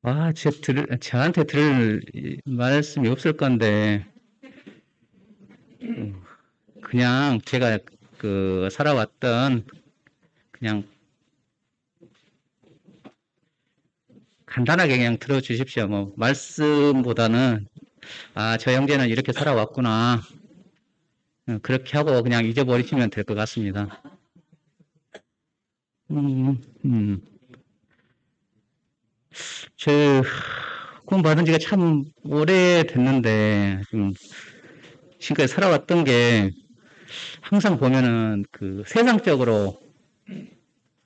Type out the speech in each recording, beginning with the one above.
아, 저한테 들을 말씀이 없을 건데, 그냥 제가 살아왔던, 그냥 간단하게 그냥 들어주십시오. 뭐, 말씀보다는, 저 형제는 이렇게 살아왔구나. 그렇게 하고 그냥 잊어버리시면 될 것 같습니다. 음, 음. 저, 구원 받은 지가 참 오래됐는데, 지금까지 살아왔던 게, 항상 보면은 세상적으로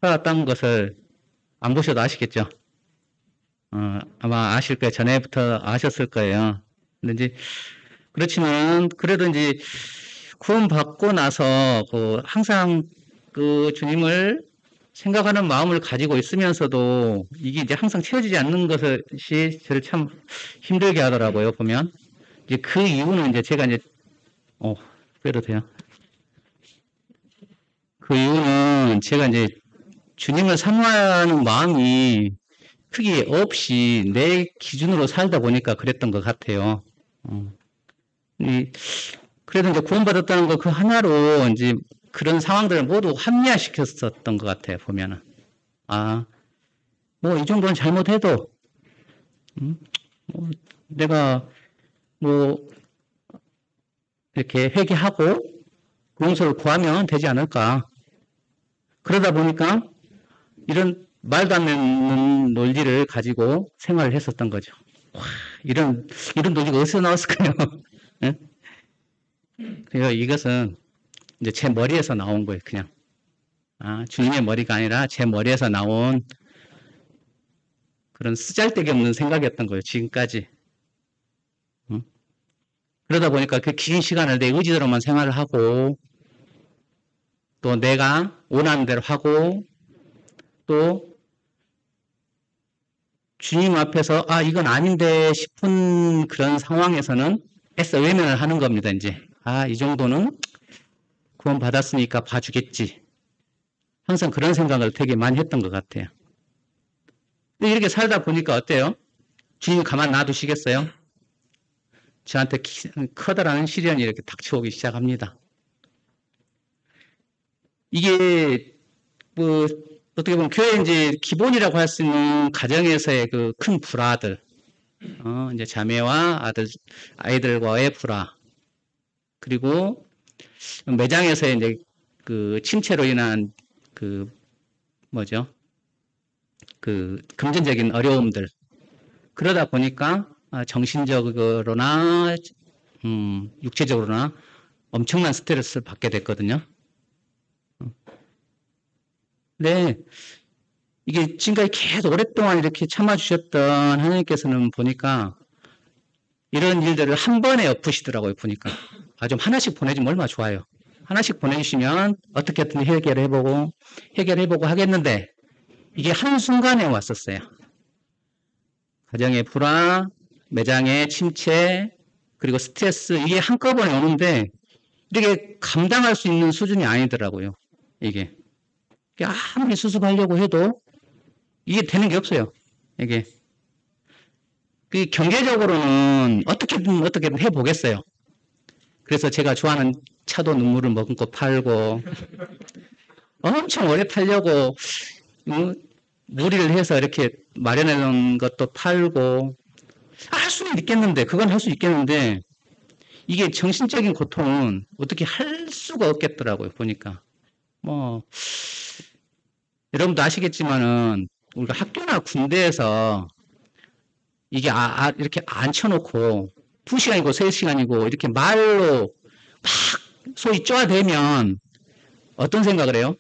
살아왔다는 것을 안 보셔도 아시겠죠? 아마 아실 거예요. 전에부터 아셨을 거예요. 근데 이제, 그렇지만, 그래도 이제 구원받고 나서, 항상 주님을 생각하는 마음을 가지고 있으면서도 이게 이제 항상 채워지지 않는 것이 저를 참 힘들게 하더라고요, 보면. 이제 그 이유는 이제 제가 이제, 그래도 돼요. 그 이유는 제가 이제 주님을 사모하는 마음이 크게 없이 내 기준으로 살다 보니까 그랬던 것 같아요. 어, 그래도 이제 구원받았다는 거 그 하나로 이제 그런 상황들을 모두 합리화시켰었던 것 같아요, 보면은. 아, 뭐, 이 정도는 잘못해도, 뭐, 내가 뭐, 이렇게 회개하고 용서를 구하면 되지 않을까. 그러다 보니까 이런 말도 안 되는 논리를 가지고 생활을 했었던 거죠. 와, 이런 논리가 어디서 나왔을까요? 예? 그래서 이것은 이제 제 머리에서 나온 거예요, 그냥. 주님의 머리가 아니라 제 머리에서 나온 그런 쓰잘데기 없는 생각이었던 거예요, 지금까지. 그러다 보니까 그 긴 시간을 내 의지대로만 생활을 하고, 또 내가 원하는 대로 하고, 또 주님 앞에서, 이건 아닌데 싶은 그런 상황에서는 애써 외면을 하는 겁니다, 이제. 이 정도는 구원 받았으니까 봐주겠지. 항상 그런 생각을 되게 많이 했던 것 같아요. 근데 이렇게 살다 보니까 어때요? 주님 가만 놔두시겠어요? 저한테 커다란 시련이 이렇게 닥쳐오기 시작합니다. 이게, 뭐, 어떻게 보면 교회 이제 기본이라고 할 수 있는 가정에서의 그 큰 불화들, 이제 자매와 아이들과의 불화, 그리고 매장에서의 이제 침체로 인한 그, 뭐죠? 금전적인 어려움들. 그러다 보니까 정신적으로나, 육체적으로나 엄청난 스트레스를 받게 됐거든요. 네. 이게 지금까지 계속 오랫동안 이렇게 참아주셨던 하나님께서는 보니까 이런 일들을 한 번에 엎으시더라고요, 보니까. 좀 하나씩 보내주면 얼마나 좋아요. 하나씩 보내주시면 어떻게든 해결해보고 하겠는데, 이게 한순간에 왔었어요. 가정의 불화, 매장의 침체, 그리고 스트레스, 이게 한꺼번에 오는데, 이렇게 감당할 수 있는 수준이 아니더라고요, 이게. 아무리 수습하려고 해도, 이게 되는 게 없어요, 이게. 경제적으로는 어떻게든 해보겠어요. 그래서 제가 좋아하는 차도 눈물을 머금고 팔고, 엄청 오래 팔려고, 무리를 해서 이렇게 마련해 놓은 것도 팔고, 할 수는 있겠는데, 그건 할 수 있겠는데, 이게 정신적인 고통은 어떻게 할 수가 없겠더라고요, 보니까. 뭐, 여러분도 아시겠지만은, 우리가 학교나 군대에서 이게 이렇게 앉혀놓고, 2시간이고 3시간이고, 이렇게 말로 막 소위 쪼아대면, 어떤 생각을 해요?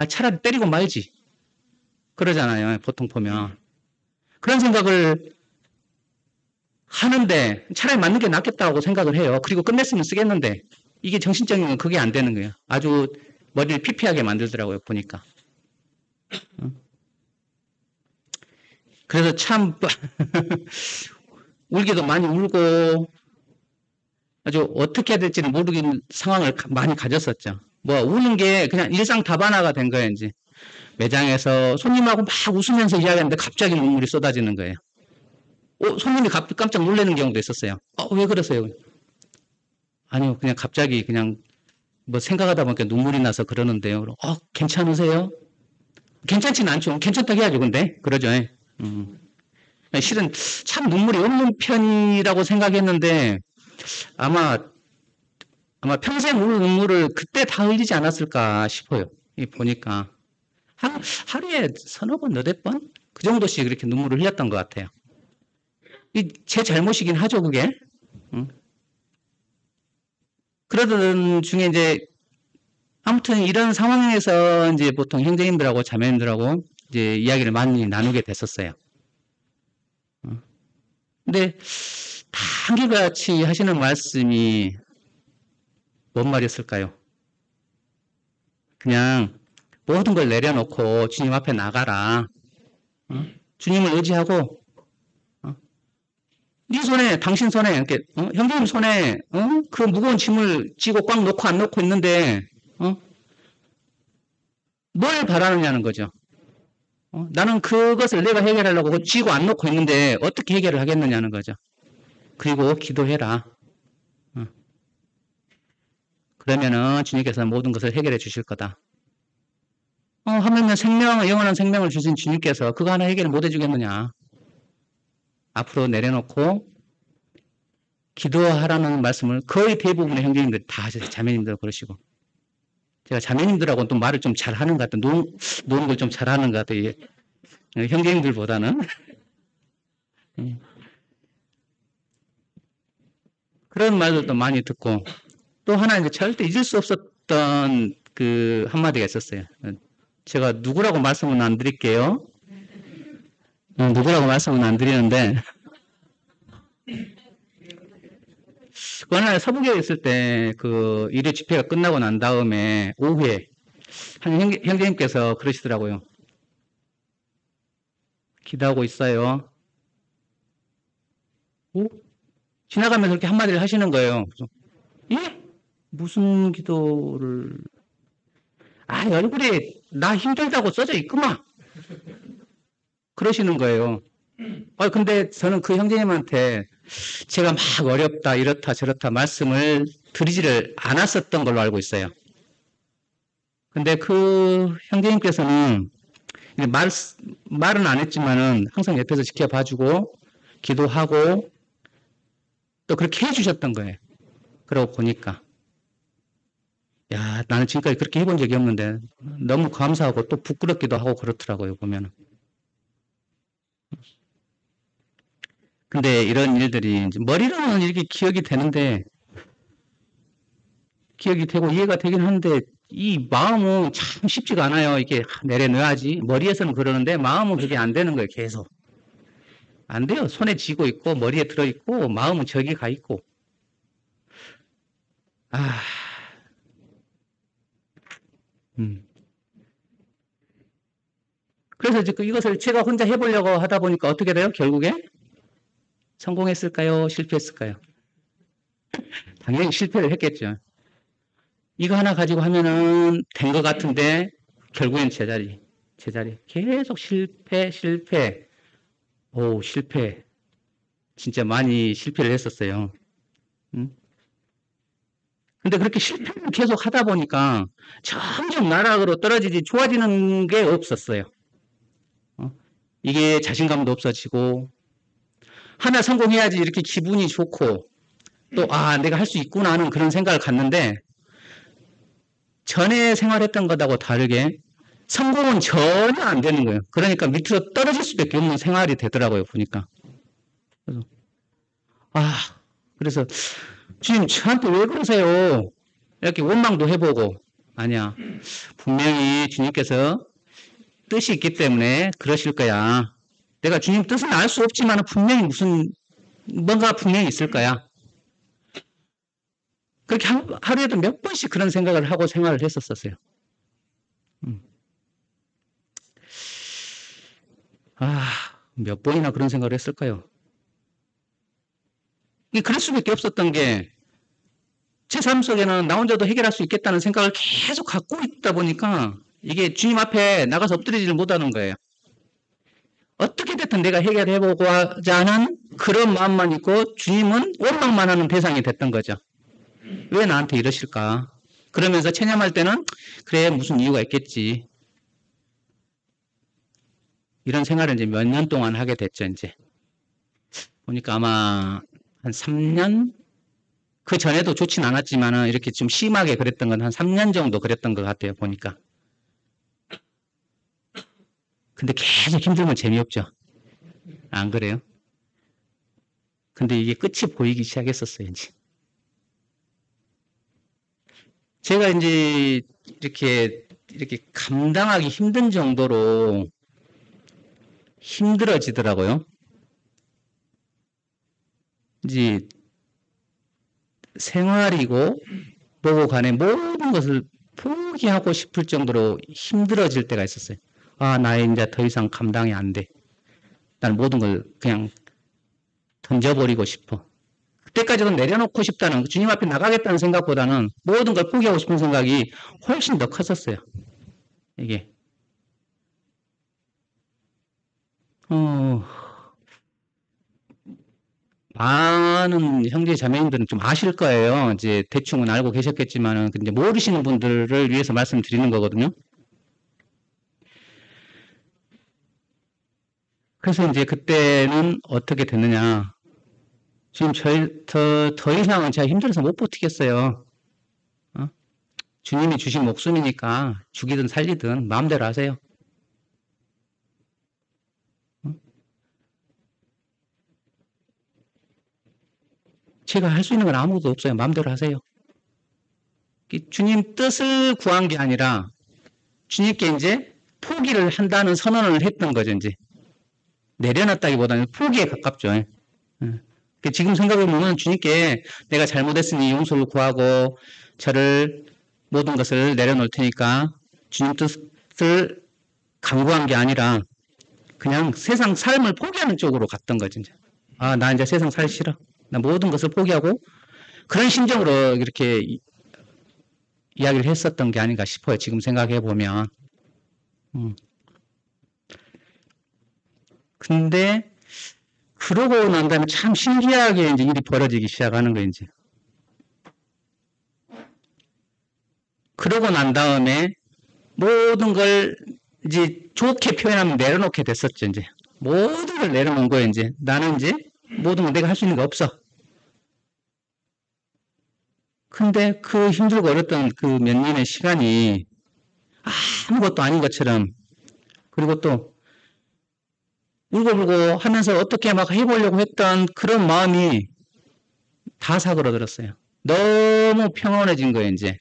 차라리 때리고 말지. 그러잖아요, 보통 보면. 그런 생각을 하는데 차라리 맞는 게 낫겠다고 생각을 해요. 그리고 끝냈으면 쓰겠는데 이게 정신적인 건 그게 안 되는 거예요. 아주 머리를 피폐하게 만들더라고요, 보니까. 그래서 참 울기도 많이 울고 아주 어떻게 해야 될지는 모르겠는 상황을 많이 가졌었죠. 뭐 우는 게 그냥 일상 다반화가 된 거예요, 이제. 매장에서 손님하고 막 웃으면서 이야기하는데 갑자기 눈물이 쏟아지는 거예요. 손님이 깜짝 놀라는 경우도 있었어요. 왜 그러세요? 아니요, 그냥 갑자기 그냥 뭐 생각하다 보니까 눈물이 나서 그러는데요. 괜찮으세요? 괜찮지는 않죠. 괜찮다고 해야죠, 근데. 그러죠. 음. 실은 참 눈물이 없는 편이라고 생각했는데 아마 평생 울 눈물을 그때 다 흘리지 않았을까 싶어요. 보니까 하루에 서너 번, 너댓 번? 그 정도씩 이렇게 눈물을 흘렸던 것 같아요. 제 잘못이긴 하죠, 그게. 응? 그러던 중에 이제 아무튼 이런 상황에서 이제 보통 형제님들하고 자매님들하고 이제 이야기를 많이 나누게 됐었어요. 근데 다 한결같이 하시는 말씀이 뭔 말이었을까요? 그냥 모든 걸 내려놓고 주님 앞에 나가라. 주님을 의지하고 네 손에, 당신 손에, 이렇게 형제님 손에 그 무거운 짐을 쥐고 꽉 놓고 안 놓고 있는데 뭘 바라느냐는 거죠. 나는 그것을 내가 해결하려고 쥐고 안 놓고 있는데 어떻게 해결을 하겠느냐는 거죠. 그리고 기도해라. 그러면은 주님께서 모든 것을 해결해 주실 거다. 하물며 영원한 생명을 주신 주님께서 그거 하나 해결을 못 해주겠느냐. 앞으로 내려놓고 기도하라는 말씀을 거의 대부분의 형제님들 다 하셨어요. 자매님들 그러시고. 제가 자매님들하고는 또 말을 좀 잘하는 것 같아요. 노는 걸 좀 잘하는 것 같아요. 형제님들보다는. 그런 말들도 많이 듣고 또 하나 이제 절대 잊을 수 없었던 그 한마디가 있었어요. 제가 누구라고 말씀은 안 드릴게요. 누구라고 말씀은 안 드리는데 어느 날 서부교에 있을 때 그 일일 집회가 끝나고 난 다음에 오후에 한 형제님께서 그러시더라고요. 기도하고 있어요. 지나가면서 그렇게 한마디를 하시는 거예요. 그래서, 예? 무슨 기도를 얼굴에 나 힘들다고 써져 있구만. 그러시는 거예요. 근데 저는 그 형제님한테 제가 막 어렵다, 이렇다, 저렇다 말씀을 드리지를 않았었던 걸로 알고 있어요. 근데 그 형제님께서는 말은 안 했지만은 항상 옆에서 지켜봐주고 기도하고 또 그렇게 해주셨던 거예요. 그러고 보니까 야, 나는 지금까지 그렇게 해본 적이 없는데 너무 감사하고 또 부끄럽기도 하고 그렇더라고요, 보면은. 근데 이런 일들이 이제 머리로는 이렇게 기억이 되는데 기억이 되고 이해가 되긴 하는데 이 마음은 참 쉽지가 않아요. 이게 내려놔야지. 머리에서는 그러는데 마음은 그게 안 되는 거예요. 계속. 안 돼요. 손에 쥐고 있고 머리에 들어 있고 마음은 저기 가 있고. 아, 그래서 이제 이것을 제가 혼자 해보려고 하다 보니까 어떻게 돼요? 결국에 성공했을까요? 실패했을까요? 당연히 실패를 했겠죠. 이거 하나 가지고 하면은 된 것 같은데 결국엔 제자리. 계속 실패. 실패. 진짜 많이 실패를 했었어요. 근데 그렇게 실패를 계속 하다 보니까 점점 나락으로 떨어지지 좋아지는 게 없었어요. 이게 자신감도 없어지고 하나 성공해야지 이렇게 기분이 좋고 또 내가 할 수 있구나 하는 그런 생각을 갖는데 전에 생활했던 것하고 다르게 성공은 전혀 안 되는 거예요. 그러니까 밑으로 떨어질 수밖에 없는 생활이 되더라고요, 보니까. 그래서, 그래서 주님 저한테 왜 그러세요? 이렇게 원망도 해보고 아니야. 분명히 주님께서 뜻이 있기 때문에 그러실 거야. 내가 주님 뜻은 알 수 없지만 분명히 뭔가 분명히 있을 거야. 그렇게 하루에도 몇 번씩 그런 생각을 하고 생활을 했었어요. 몇 번이나 그런 생각을 했을까요? 그럴 수밖에 없었던 게 제 삶 속에는 나 혼자도 해결할 수 있겠다는 생각을 계속 갖고 있다 보니까 이게 주님 앞에 나가서 엎드리지를 못하는 거예요. 어떻게 됐든 내가 해결해보고자 하는 그런 마음만 있고 주님은 원망만 하는 대상이 됐던 거죠. 왜 나한테 이러실까? 그러면서 체념할 때는 그래 무슨 이유가 있겠지. 이런 생활을 이제 몇 년 동안 하게 됐죠. 이제 보니까 아마 한 3년? 그 전에도 좋진 않았지만은 이렇게 좀 심하게 그랬던 건 한 3년 정도 그랬던 것 같아요. 보니까. 근데 계속 힘들면 재미없죠. 안 그래요? 근데 이게 끝이 보이기 시작했었어요. 이제. 제가 이제 이렇게 감당하기 힘든 정도로 힘들어지더라고요. 이제 생활이고 뭐고 간에 모든 것을 포기하고 싶을 정도로 힘들어질 때가 있었어요. 아, 나 이제 더 이상 감당이 안 돼. 난 모든 걸 그냥 던져버리고 싶어. 그때까지는 내려놓고 싶다는, 주님 앞에 나가겠다는 생각보다는 모든 걸 포기하고 싶은 생각이 훨씬 더 컸었어요. 이게. 많은 형제 자매님들은 좀 아실 거예요. 이제 대충은 알고 계셨겠지만은, 이제 모르시는 분들을 위해서 말씀드리는 거거든요. 그래서 이제 그때는 어떻게 됐느냐. 지금 더 이상은 제가 힘들어서 못 버티겠어요. 어? 주님이 주신 목숨이니까 죽이든 살리든 마음대로 하세요. 제가 할 수 있는 건 아무것도 없어요. 마음대로 하세요. 주님 뜻을 구한 게 아니라 주님께 이제 포기를 한다는 선언을 했던 거죠. 이제 내려놨다기보다는 포기에 가깝죠. 지금 생각해보면 주님께 내가 잘못했으니 용서를 구하고 저를 모든 것을 내려놓을 테니까 주님 뜻을 강구한 게 아니라 그냥 세상 삶을 포기하는 쪽으로 갔던 거죠. 이제. 아, 나 이제 세상 살기 싫어. 나 모든 것을 포기하고 그런 심정으로 이렇게 이야기를 했었던 게 아닌가 싶어요. 지금 생각해 보면. 근데 그러고 난 다음에 참 신기하게 이제 일이 벌어지기 시작하는 거예요. 이제. 그러고 난 다음에 모든 걸 이제 좋게 표현하면 내려놓게 됐었죠. 이제 모든 걸 내려놓은 거예요. 이제 나는 이제 모든 걸 내가 할 수 있는 게 없어. 근데 그 힘들고 어렸던 그 몇 년의 시간이 아무것도 아닌 것처럼 그리고 또 울고불고 하면서 어떻게 막 해보려고 했던 그런 마음이 다 사그러들었어요. 너무 평온해진 거예요, 이제.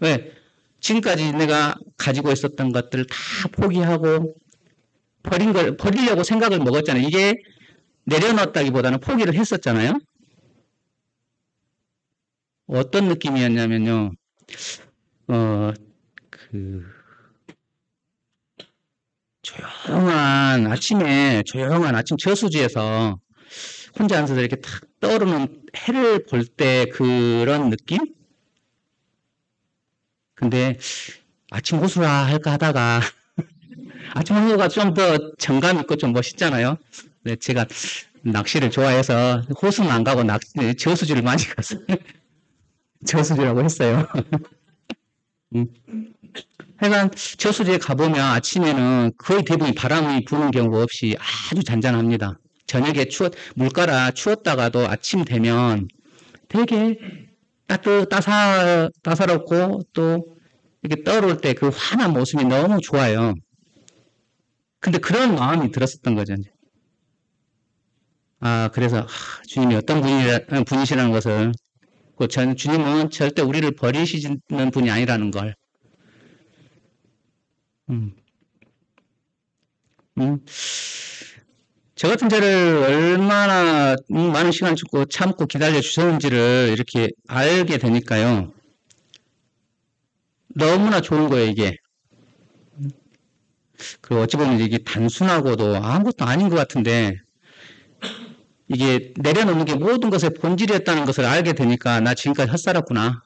왜? 지금까지 내가 가지고 있었던 것들을 다 포기하고 버리려고 생각을 먹었잖아요. 이게 내려놨다기보다는 포기를 했었잖아요. 어떤 느낌이었냐면요. 아침에 조용한 아침 저수지에서 혼자 앉아서 이렇게 탁 떠오르는 해를 볼 때 그런 느낌? 근데 아침 호수라 할까 하다가 아침 호수가 좀 더 정감 있고 좀 멋있잖아요. 네, 제가 낚시를 좋아해서 호수는 안 가고 저수지를 많이 가서 저수지라고 했어요. 하여간 저수지에 가보면 아침에는 거의 대부분 바람이 부는 경우가 없이 아주 잔잔합니다. 저녁에 물가라 추웠다가도 아침 되면 되게 따사롭고 또 이렇게 떠오를 때 그 환한 모습이 너무 좋아요. 근데 그런 마음이 들었었던 거죠. 그래서 주님이 어떤 분이시라는 것을 주님은 절대 우리를 버리시는 분이 아니라는 걸 저 같은 자를 얼마나 많은 시간을 참고 기다려 주셨는지를 이렇게 알게 되니까요. 너무나 좋은 거예요, 이게. 그리고 어찌 보면 이게 단순하고도 아무것도 아닌 것 같은데, 이게 내려놓는 게 모든 것의 본질이었다는 것을 알게 되니까 나 지금까지 헛살았구나.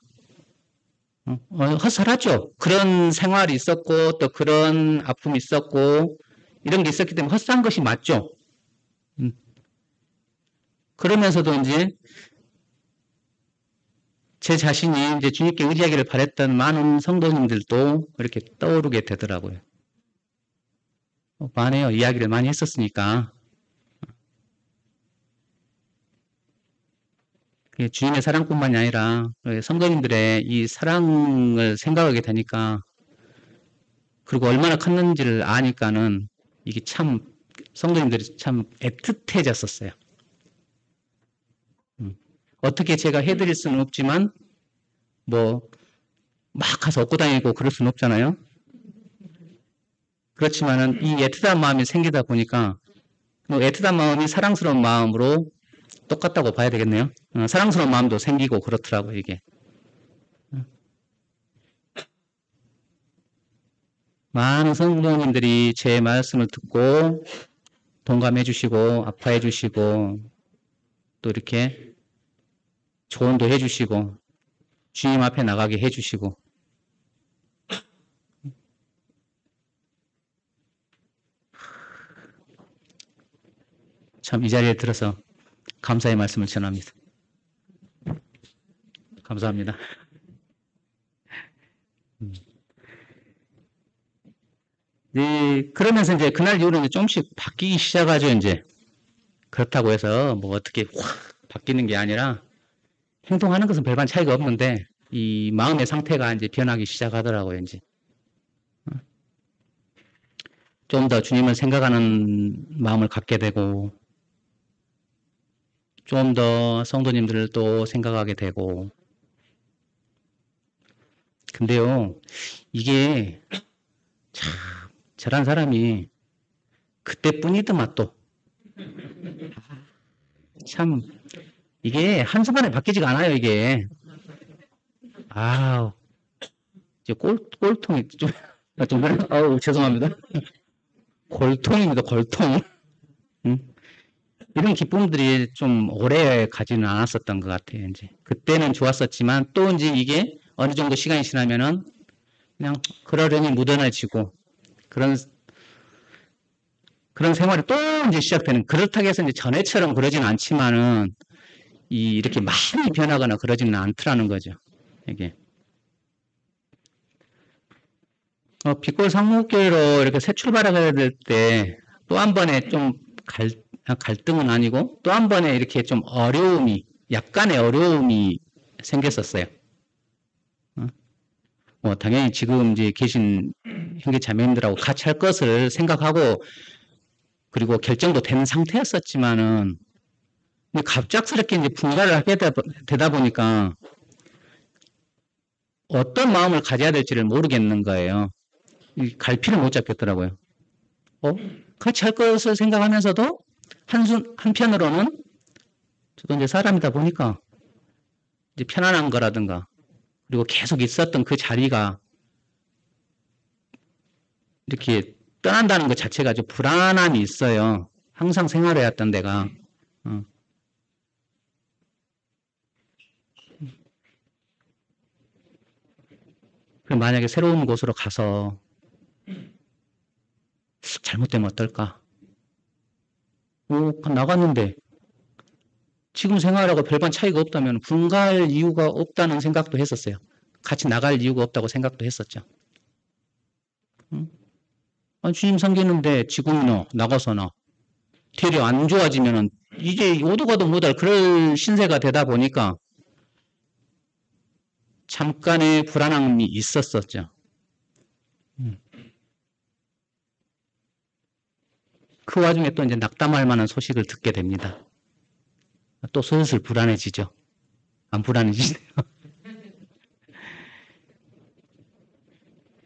헛살았죠. 그런 생활이 있었고 또 그런 아픔이 있었고 이런 게 있었기 때문에 헛산 것이 맞죠. 그러면서도 이제 제 자신이 이제 주님께 의지하기를 바랬던 많은 성도님들도 이렇게 떠오르게 되더라고요. 많아요. 이야기를 많이 했었으니까. 주님의 사랑뿐만이 아니라 성도님들의 이 사랑을 생각하게 되니까 그리고 얼마나 컸는지를 아니까는 이게 참 성도님들이 참 애틋해졌었어요. 어떻게 제가 해드릴 수는 없지만 뭐 막 가서 얻고 다니고 그럴 수는 없잖아요. 그렇지만은 이 애틋한 마음이 생기다 보니까 애틋한 마음이 사랑스러운 마음으로 똑같다고 봐야 되겠네요. 사랑스러운 마음도 생기고 그렇더라고요, 이게. 많은 성도님들이 제 말씀을 듣고 동감해 주시고 아파해 주시고 또 이렇게 조언도 해 주시고 주님 앞에 나가게 해 주시고 참 이 자리에 들어서 감사의 말씀을 전합니다. 감사합니다. 그러면서 이제 그날 이후로 조금씩 바뀌기 시작하죠, 이제. 그렇다고 해서 뭐 어떻게 확 바뀌는 게 아니라 행동하는 것은 별반 차이가 없는데 이 마음의 상태가 이제 변하기 시작하더라고요, 이제. 좀 더 주님을 생각하는 마음을 갖게 되고 좀 더 성도님들을 또 생각하게 되고 근데요, 이게 참 저런 사람이 그때뿐이더만 또 참 이게 한순간에 바뀌지가 않아요, 이게. 아우, 이제 꼴통이 좀 아우, 죄송합니다. 골통입니다, 골통. 응? 이런 기쁨들이 좀 오래 가지는 않았었던 것 같아요, 이제. 그때는 좋았었지만 또 이제 이게 어느 정도 시간이 지나면은 그냥 그러려니 묻어나지고 그런 생활이 또 이제 시작되는, 그렇다고 해서 이제 전에처럼 그러진 않지만은 이렇게 많이 변하거나 그러지는 않더라는 거죠, 이게. 빛골 상목교회로 이렇게 새 출발하게 될 때 또 한 번에 좀 갈등은 아니고 또 한 번에 이렇게 좀 약간의 어려움이 생겼었어요. 당연히 지금 이제 계신 형제 자매님들하고 같이 할 것을 생각하고 그리고 결정도 된 상태였었지만은 갑작스럽게 이제 분가를 하게 되다 보니까 어떤 마음을 가져야 될지를 모르겠는 거예요. 갈피를 못 잡겠더라고요. 같이 할 것을 생각하면서도 한편으로는 저도 이제 사람이다 보니까 이제 편안한 거라든가 그리고 계속 있었던 그 자리가 이렇게 떠난다는 것 자체가 좀 불안함이 있어요. 항상 생활해왔던 데가. 만약에 새로운 곳으로 가서 잘못되면 어떨까? 나갔는데 지금 생활하고 별반 차이가 없다면 분가할 이유가 없다는 생각도 했었어요. 같이 나갈 이유가 없다고 생각도 했었죠. 주님 섬기는데 지금 나가서나 되려 안 좋아지면은 이제 오도 가도 못할 그럴 신세가 되다 보니까 잠깐의 불안함이 있었었죠. 그 와중에 또 이제 낙담할 만한 소식을 듣게 됩니다. 또 슬슬 불안해지죠. 안 불안해지네요.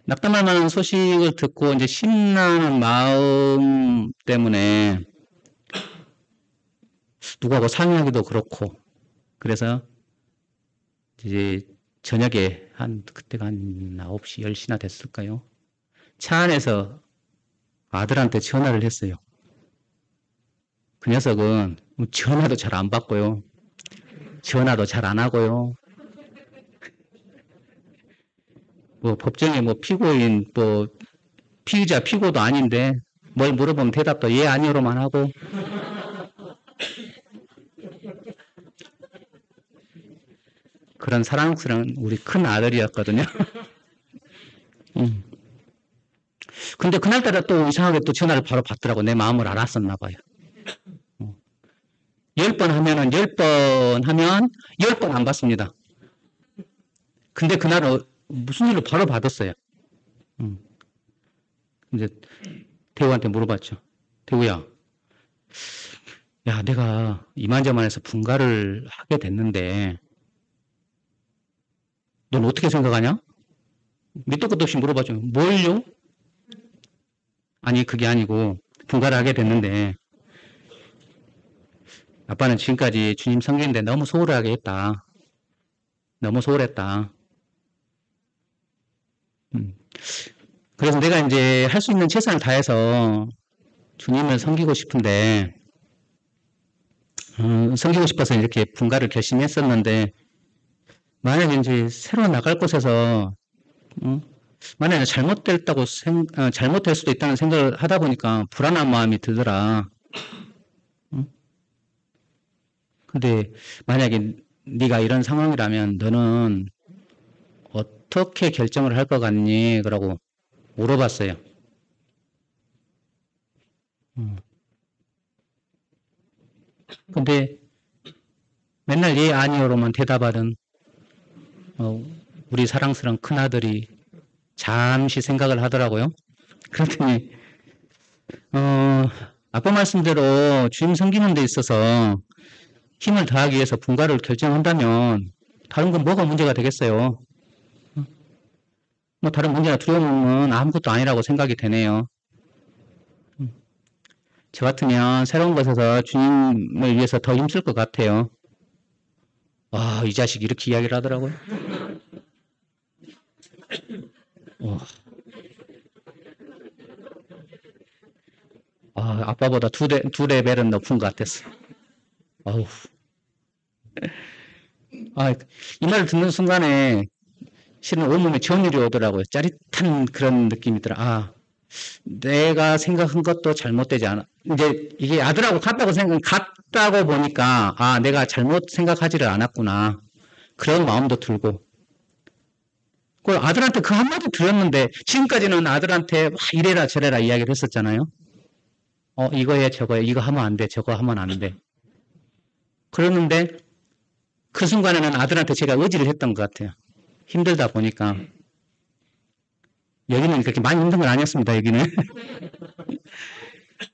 낙담할 만한 소식을 듣고 이제 심란한 마음 때문에 누구하고 상의하기도 그렇고 그래서 이제 저녁에 그때가 한 9시, 10시나 됐을까요? 차 안에서 아들한테 전화를 했어요. 그 녀석은 전화도 잘 안 받고요. 전화도 잘 안 하고요. 뭐 법정에 뭐 피고인, 뭐 피의자, 피고도 아닌데 뭘 물어보면 대답도 예, 아니요로만 하고. 그런 사랑스러운 우리 큰 아들이었거든요. 근데 그날따라 또 이상하게 또 전화를 바로 받더라고. 내 마음을 알았었나 봐요. 10번 하면은 10번 하면 10번 안 받습니다. 근데 그날은 무슨 일로 바로 받았어요. 이제 대우한테 물어봤죠. 대우야, 야, 내가 이만저만해서 분가를 하게 됐는데 넌 어떻게 생각하냐? 밑도 끝도 없이 물어봤죠. 뭘요? 아니, 그게 아니고 분가를 하게 됐는데 아빠는 지금까지 주님 섬기는데 너무 소홀하게 했다. 너무 소홀했다. 그래서 내가 이제 할 수 있는 최선을 다해서 주님을 섬기고 싶은데 섬기고 싶어서 이렇게 분가를 결심했었는데 만약에 이제 새로 나갈 곳에서 만약에 잘못될 수도 있다는 생각을 하다 보니까 불안한 마음이 들더라. 근데 만약에 네가 이런 상황이라면 너는 어떻게 결정을 할 것 같니? 그러고 물어봤어요. 근데 맨날 예, 아니요로만 대답하던 우리 사랑스러운 큰아들이 잠시 생각을 하더라고요. 그랬더니 아빠 말씀대로 주님 섬기는 데 있어서 힘을 다하기 위해서 분가를 결정한다면 다른 건 뭐가 문제가 되겠어요. 뭐 다른 문제나 두려움은 아무것도 아니라고 생각이 되네요. 저 같으면 새로운 곳에서 주님을 위해서 더 힘쓸 것 같아요. 와, 이 자식 이렇게 이야기를 하더라고요. 아빠보다 두 레벨은 높은 것 같았어. 어우. 이 말을 듣는 순간에 실은 온몸에 전율이 오더라고요. 짜릿한 그런 느낌이더라. 내가 생각한 것도 잘못되지 않아. 이제 이게 아들하고 같다고 보니까, 내가 잘못 생각하지를 않았구나. 그런 마음도 들고. 그 아들한테 그 한마디 들었는데, 지금까지는 아들한테 막 이래라 저래라 이야기를 했었잖아요. 이거 해, 저거 해, 이거 하면 안 돼, 저거 하면 안 돼. 그러는데, 그 순간에는 아들한테 제가 의지를 했던 것 같아요. 힘들다 보니까. 여기는 그렇게 많이 힘든 건 아니었습니다, 여기는.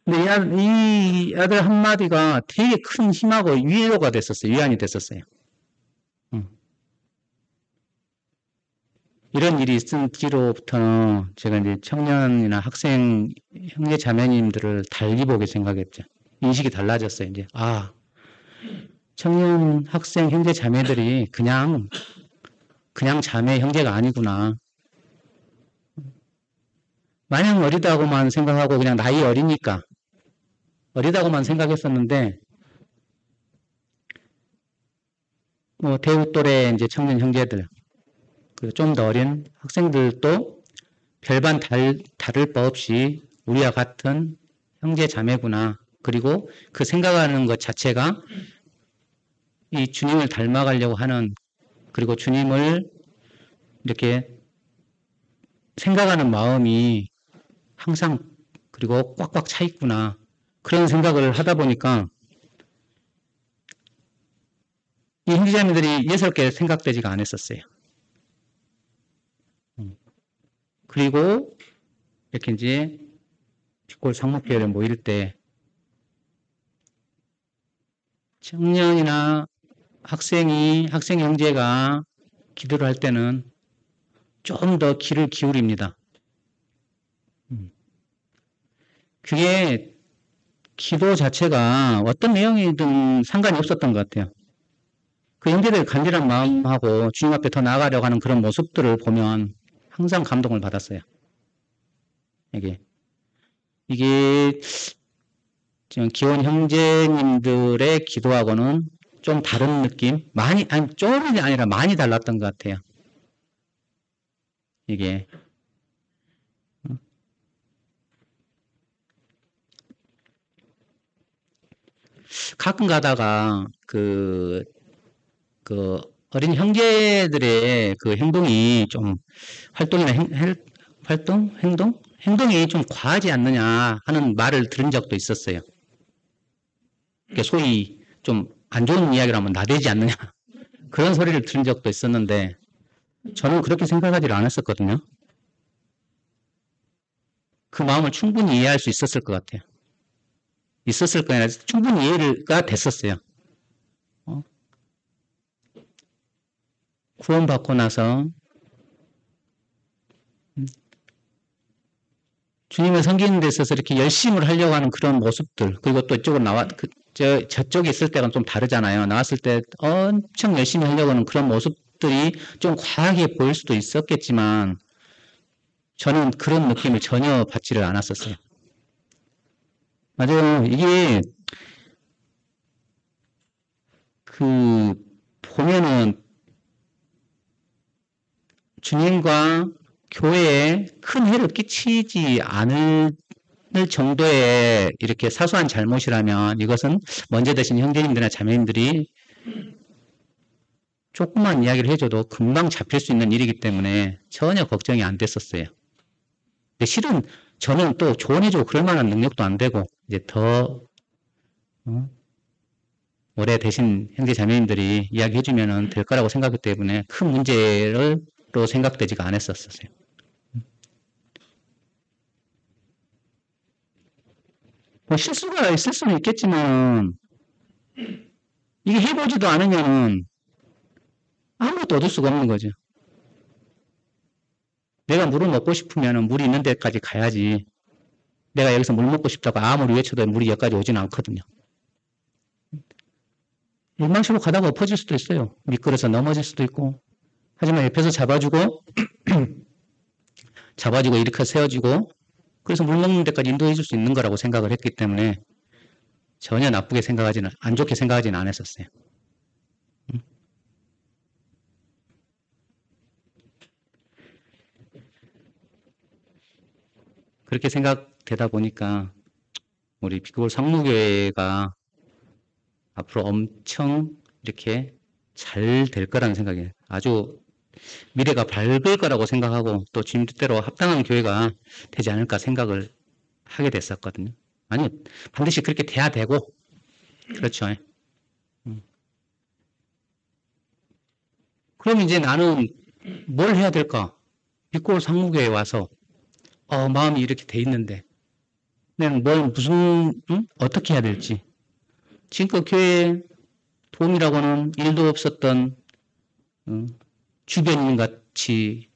근데 이 아들 한마디가 되게 큰 힘하고 위로가 됐었어요. 위안이 됐었어요. 이런 일이 있은 뒤로부터는 제가 이제 청년이나 학생, 형제 자매님들을 달리 보게 생각했죠. 인식이 달라졌어요, 이제. 청년, 학생, 형제 자매들이 그냥 자매, 형제가 아니구나. 마냥 어리다고만 생각하고 그냥 나이 어리니까 어리다고만 생각했었는데 뭐 대우 또래 이제 청년 형제들 그리고 좀 더 어린 학생들도 별반 다를 바 없이 우리와 같은 형제 자매구나. 그리고 그 생각하는 것 자체가 이 주님을 닮아가려고 하는 그리고 주님을 이렇게 생각하는 마음이 항상 그리고 꽉꽉 차 있구나. 그런 생각을 하다 보니까 이 형제자매들이 예사롭게 생각되지가 않았었어요. 그리고 이렇게 이제 뒷골 상목회를 모일 때 청년이나 학생 형제가 기도를 할 때는 좀 더 귀를 기울입니다. 그게 기도 자체가 어떤 내용이든 상관이 없었던 것 같아요. 그 형제들의 간절한 마음하고 주님 앞에 더 나아가려고 하는 그런 모습들을 보면 항상 감동을 받았어요. 이게 지금 기혼 형제님들의 기도하고는 좀 다른 느낌? 많이, 아니, 좀이 아니라 많이 달랐던 것 같아요. 이게. 가끔 가다가 그 어린 형제들의 그 행동이 좀 활동이나 행동이 좀 과하지 않느냐 하는 말을 들은 적도 있었어요. 소위 좀 안 좋은 이야기를 하면 나대지 않느냐 그런 소리를 들은 적도 있었는데 저는 그렇게 생각하지를 않았었거든요. 그 마음을 충분히 이해할 수 있었을 것 같아요. 있었을 거냐 충분히 이해가 됐었어요. 구원받고 나서 주님을 섬기는 데 있어서 이렇게 열심을 하려고 하는 그런 모습들, 그리고 또 이쪽으로 저쪽에 있을 때랑 좀 다르잖아요. 나왔을 때 엄청 열심히 하려고 하는 그런 모습들이 좀 과하게 보일 수도 있었겠지만, 저는 그런 느낌을 전혀 받지를 않았었어요. 맞아요. 이게, 보면은, 주님과 교회에 큰 해를 끼치지 않을 정도의 이렇게 사소한 잘못이라면 이것은 먼저 되신 형제님들이나 자매님들이 조금만 이야기를 해줘도 금방 잡힐 수 있는 일이기 때문에 전혀 걱정이 안 됐었어요. 근데 실은 저는 또 조언해주고 그럴 만한 능력도 안 되고 이제 더 오래 되신 형제 자매님들이 이야기해주면 될 거라고 생각했기 때문에 큰 문제로 생각되지가 않았었어요. 뭐 실수가 있을 수는 있겠지만 이게 해보지도 않으면 아무것도 얻을 수가 없는 거죠. 내가 물을 먹고 싶으면 물이 있는 데까지 가야지. 내가 여기서 물 먹고 싶다고 아무리 외쳐도 물이 여기까지 오지는 않거든요. 일망실로 가다가 엎어질 수도 있어요. 미끄러서 넘어질 수도 있고. 하지만 옆에서 잡아주고 일으켜 세워주고 그래서 물 먹는 데까지 인도해 줄 수 있는 거라고 생각을 했기 때문에 전혀 안 좋게 생각하지는 않았었어요. 그렇게 생각되다 보니까 우리 비교골 상무교회가 앞으로 엄청 이렇게 잘 될 거라는 생각이 아주 미래가 밝을 거라고 생각하고 또 주님 뜻대로 합당한 교회가 되지 않을까 생각을 하게 됐었거든요. 아니 반드시 그렇게 돼야 되고 그렇죠. 그럼 이제 나는 뭘 해야 될까? 비골 상무교회에 와서 마음이 이렇게 돼 있는데 그냥 어떻게 해야 될지 지금껏 교회에 도움이라고는 일도 없었던 주변인 같이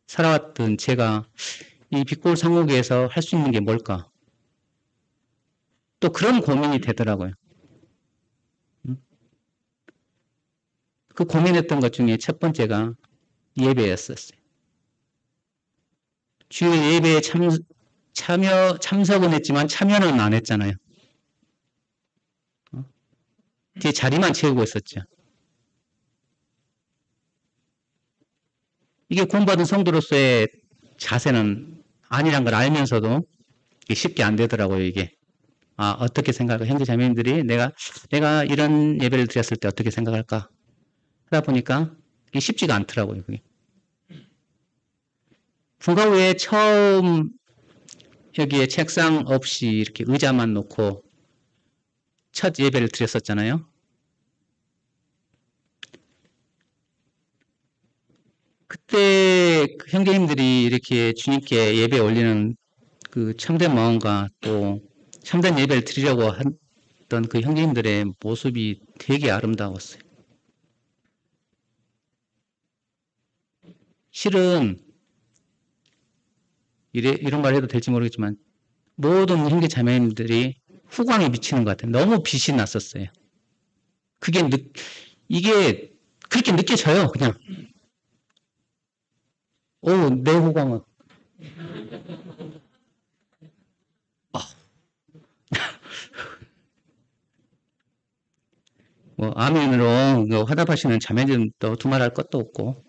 살아왔던 제가 이 빛골 상옥에서 할 수 있는 게 뭘까? 또 그런 고민이 되더라고요. 그 고민했던 것 중에 첫 번째가 예배였었어요. 주요 예배에 참석은 했지만 참여는 안 했잖아요. 뒤에 자리만 채우고 있었죠. 이게 구원받은 성도로서의 자세는 아니란 걸 알면서도 쉽게 안 되더라고요, 이게. 어떻게 생각할까? 현재 자매님들이 내가 이런 예배를 드렸을 때 어떻게 생각할까? 하다 보니까 이게 쉽지가 않더라고요, 그게. 불과 후에 처음 여기에 책상 없이 이렇게 의자만 놓고 첫 예배를 드렸었잖아요. 그때 형제님들이 이렇게 주님께 예배 올리는 그 참된 마음과 또 참된 예배를 드리려고 했던 그 형제님들의 모습이 되게 아름다웠어요. 실은 이런 말 해도 될지 모르겠지만 모든 형제 자매님들이 후광이 미치는 것 같아요. 너무 빛이 났었어요. 이게 그렇게 느껴져요, 그냥. 내 후광은. 뭐, 아멘으로 그 화답하시는 자매님도 두말할 것도 없고.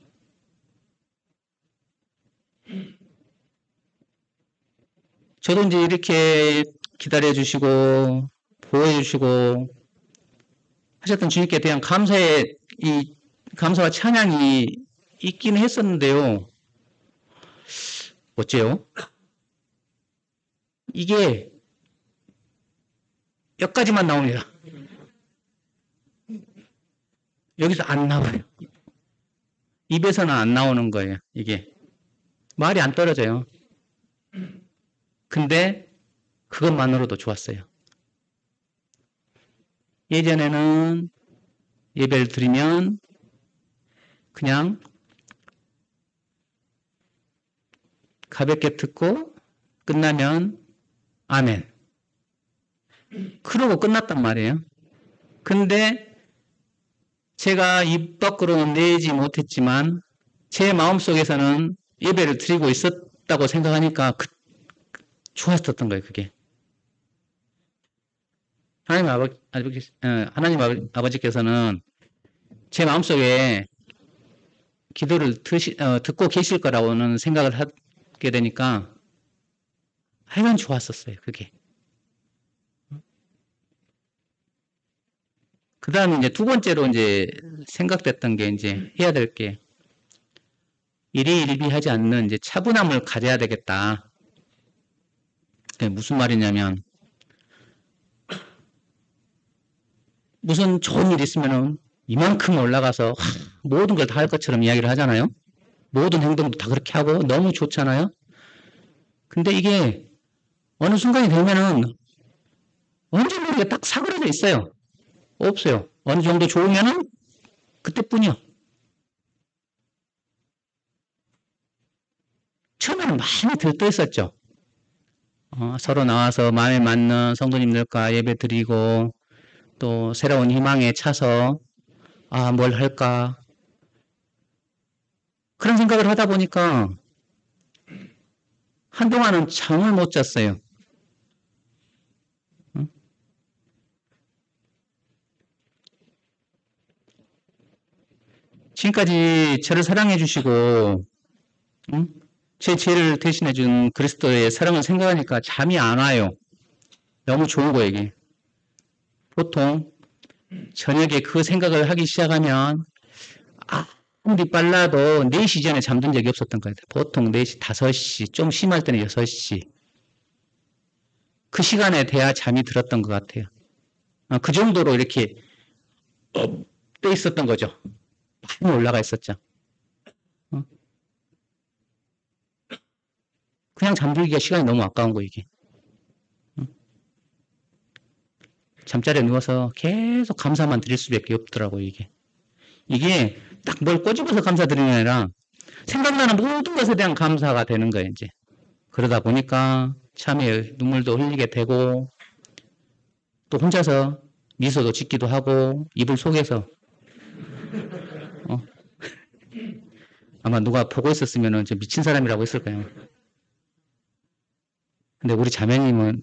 저도 이제 이렇게 기다려주시고, 보호해주시고, 하셨던 주님께 대한 감사와 찬양이 있긴 했었는데요. 어째요? 이게 여기까지만 나옵니다. 여기서 안 나와요. 입에서는 안 나오는 거예요, 이게. 말이 안 떨어져요. 근데 그것만으로도 좋았어요. 예전에는 예배를 드리면 그냥 가볍게 듣고 끝나면 아멘. 그러고 끝났단 말이에요. 근데 제가 입 밖으로는 내지 못했지만 제 마음속에서는 예배를 드리고 있었다고 생각하니까 좋았었던 거예요, 그게. 하나님 아버지께서는 제 마음속에 기도를 듣고 계실 거라고는 생각을 하게 되니까 하여간 좋았었어요, 그게. 그 다음에 이제 두 번째로 이제 생각됐던 게 이제 해야 될 게 일희일비하지 않는 이제 차분함을 가져야 되겠다. 그게 무슨 말이냐면 무슨 좋은 일 있으면은 이만큼 올라가서 모든 걸 다 할 것처럼 이야기를 하잖아요. 모든 행동도 다 그렇게 하고 너무 좋잖아요. 근데 이게 어느 순간이 되면은 언제 모르게 딱 사그러져 있어요. 없어요. 어느 정도 좋으면은 그때뿐이요. 처음에는 많이 들떠있었죠. 서로 나와서 마음에 맞는 성도님들과 예배 드리고 또 새로운 희망에 차서 뭘 할까 그런 생각을 하다 보니까 한동안은 잠을 못 잤어요. 지금까지 저를 사랑해 주시고 제 죄를 대신해 준 그리스도의 사랑을 생각하니까 잠이 안 와요. 너무 좋은 거예요, 이게. 보통 저녁에 그 생각을 하기 시작하면 아무리 빨라도 4시 전에 잠든 적이 없었던 거예요. 보통 4시, 5시, 좀 심할 때는 6시. 그 시간에 돼야 잠이 들었던 것 같아요. 그 정도로 이렇게 떠 있었던 거죠. 많이 올라가 있었죠. 그냥 잠들기가 시간이 너무 아까운 거 이게. 잠자리에 누워서 계속 감사만 드릴 수밖에 없더라고요, 이게. 이게 딱 뭘 꼬집어서 감사드리는 게 아니라 생각나는 모든 것에 대한 감사가 되는 거예요, 이제. 그러다 보니까 참에 눈물도 흘리게 되고 또 혼자서 미소도 짓기도 하고 이불 속에서 아마 누가 보고 있었으면 미친 사람이라고 했을 거예요. 근데 우리 자매는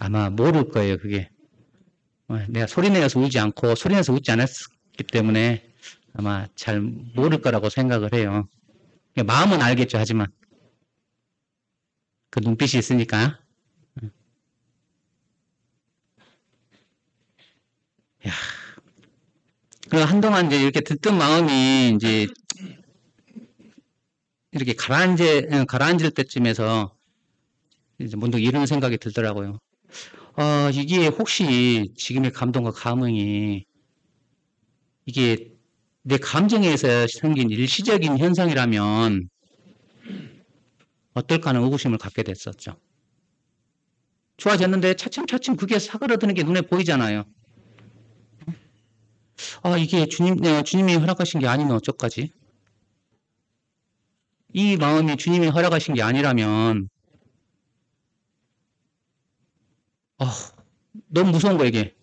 아마 모를 거예요, 그게. 내가 소리내서 울지 않고 소리내서 웃지 않았기 때문에 아마 잘 모를 거라고 생각을 해요. 마음은 알겠죠, 하지만. 그 눈빛이 있으니까. 야. 그리고 한동안 이제 이렇게 듣던 마음이 이제 이렇게 가라앉을 때쯤에서 이제 문득 이런 생각이 들더라고요. 이게 혹시 지금의 감동과 감흥이 이게 내 감정에서 생긴 일시적인 현상이라면 어떨까 하는 의구심을 갖게 됐었죠. 좋아졌는데 차츰차츰 그게 사그러드는 게 눈에 보이잖아요. 이게 주님이 허락하신 게 아니면 어쩌까지? 이 마음이 주님이 허락하신 게 아니라면 너무 무서운 거 이게.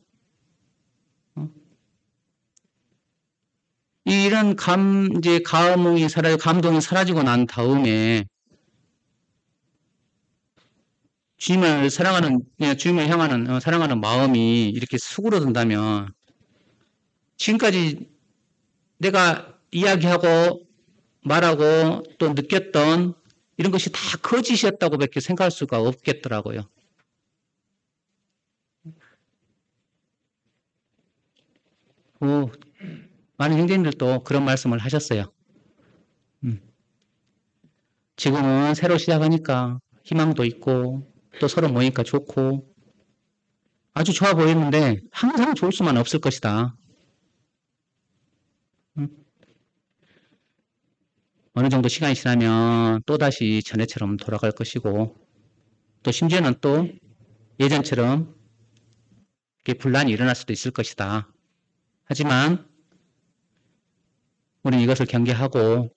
이런 이제 감동이 사라지고 난 다음에 주님을 향하는 사랑하는 마음이 이렇게 수그러든다면 지금까지 내가 이야기하고 말하고 또 느꼈던 이런 것이 다 거짓이었다고밖에 생각할 수가 없겠더라고요. 많은 형제님들도 그런 말씀을 하셨어요. 지금은 새로 시작하니까 희망도 있고 또 서로 모이니까 좋고 아주 좋아 보이는데 항상 좋을 수만 없을 것이다. 어느 정도 시간이 지나면 또다시 전에처럼 돌아갈 것이고 또 심지어는 또 예전처럼 분란이 일어날 수도 있을 것이다. 하지만 우리는 이것을 경계하고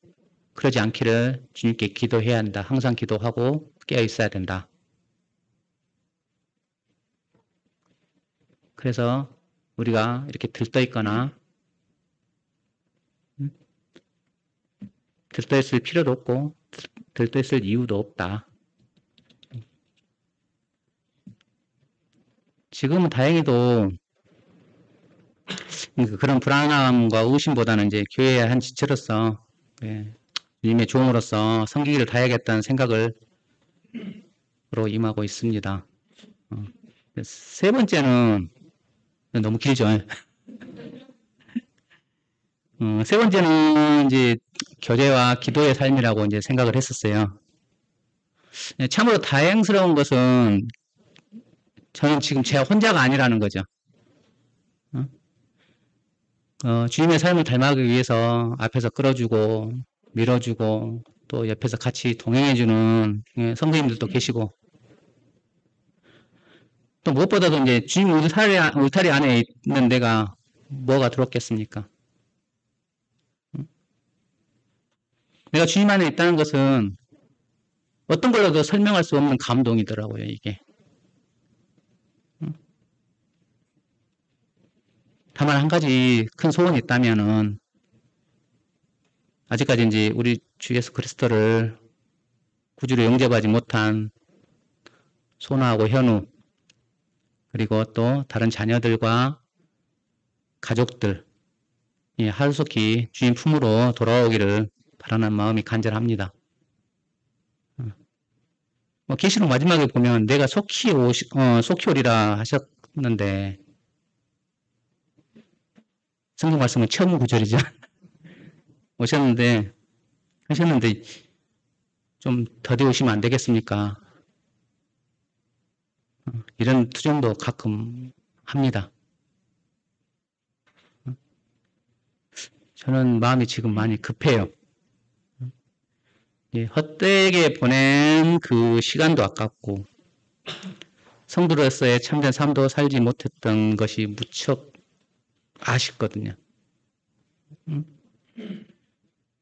그러지 않기를 주님께 기도해야 한다. 항상 기도하고 깨어 있어야 된다. 그래서 우리가 이렇게 들떠있거나 들떠있을 필요도 없고 들떠있을 이유도 없다. 지금은 다행히도 그런 불안함과 의심보다는 이제 교회의 한 지체로서 주님의 종으로서 섬기기를 다해야겠다는 생각을 임하고 있습니다. 세 번째는 너무 길죠. 세 번째는 이제 교제와 기도의 삶이라고 이제 생각을 했었어요. 참으로 다행스러운 것은 저는 지금 제가 혼자가 아니라는 거죠. 주님의 삶을 닮아가기 위해서 앞에서 끌어주고 밀어주고 또 옆에서 같이 동행해주는 성도님들도 계시고 또 무엇보다도 이제 주님 울타리 안에 있는 내가 뭐가 들었겠습니까? 내가 주님 안에 있다는 것은 어떤 걸로도 설명할 수 없는 감동이더라고요, 이게. 다만 한 가지 큰 소원이 있다면은 아직까지 이제 우리 주 예수 그리스도를 구주로 영접하지 못한 소나하고 현우 그리고 또 다른 자녀들과 가족들 하루속히 주님 품으로 돌아오기를 바라는 마음이 간절합니다. 계시록 마지막에 보면 내가 속히 오리라 하셨는데 성경 말씀은 처음 구절이죠. 하셨는데 좀 더디 오시면 안 되겠습니까? 이런 투정도 가끔 합니다. 저는 마음이 지금 많이 급해요. 헛되게 보낸 그 시간도 아깝고 성도로서의 참된 삶도 살지 못했던 것이 무척 아쉽거든요.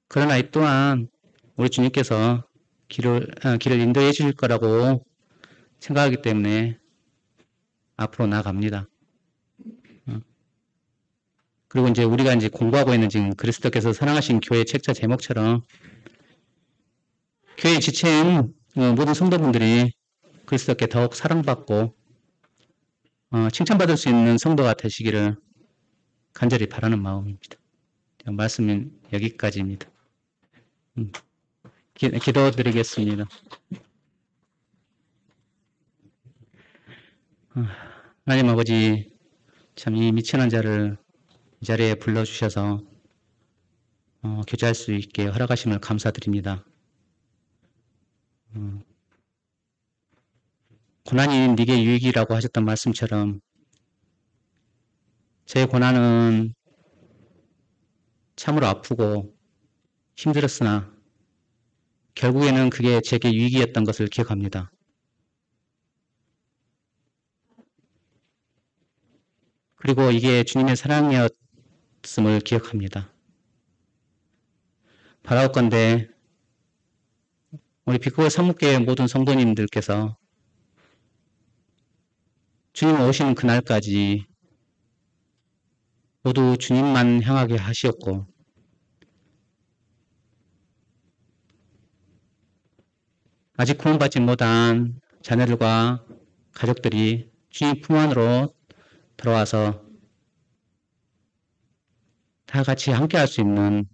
그러나 이 또한 우리 주님께서 길을 인도해 주실 거라고 생각하기 때문에 앞으로 나아갑니다. 그리고 이제 우리가 이제 공부하고 있는 지금 그리스도께서 사랑하신 교회 책자 제목처럼 교회 지체인 모든 성도분들이 그리스도께 더욱 사랑받고 칭찬받을 수 있는 성도가 되시기를 간절히 바라는 마음입니다. 말씀은 여기까지입니다. 기도드리겠습니다. 하나님 아버지, 참 이 미천한 자를 이 자리에 불러주셔서 교제할 수 있게 허락하심을 감사드립니다. 고난이 네게 유익이라고 하셨던 말씀처럼 제 고난은 참으로 아프고 힘들었으나 결국에는 그게 제게 유익이었던 것을 기억합니다. 그리고 이게 주님의 사랑이었음을 기억합니다. 바라옵건대 우리 빛과 성목교회 모든 성도님들께서 주님 오시는 그날까지 모두 주님만 향하게 하시옵고 아직 구원받지 못한 자녀들과 가족들이 주님 품 안으로 들어와서 다 같이 함께 할 수 있는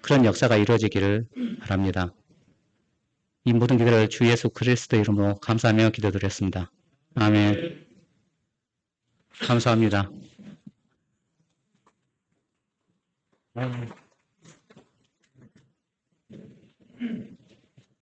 그런 역사가 이루어지기를 바랍니다. 이 모든 기도를 주 예수 그리스도의 이름으로 감사하며 기도드렸습니다. 아멘. 감사합니다.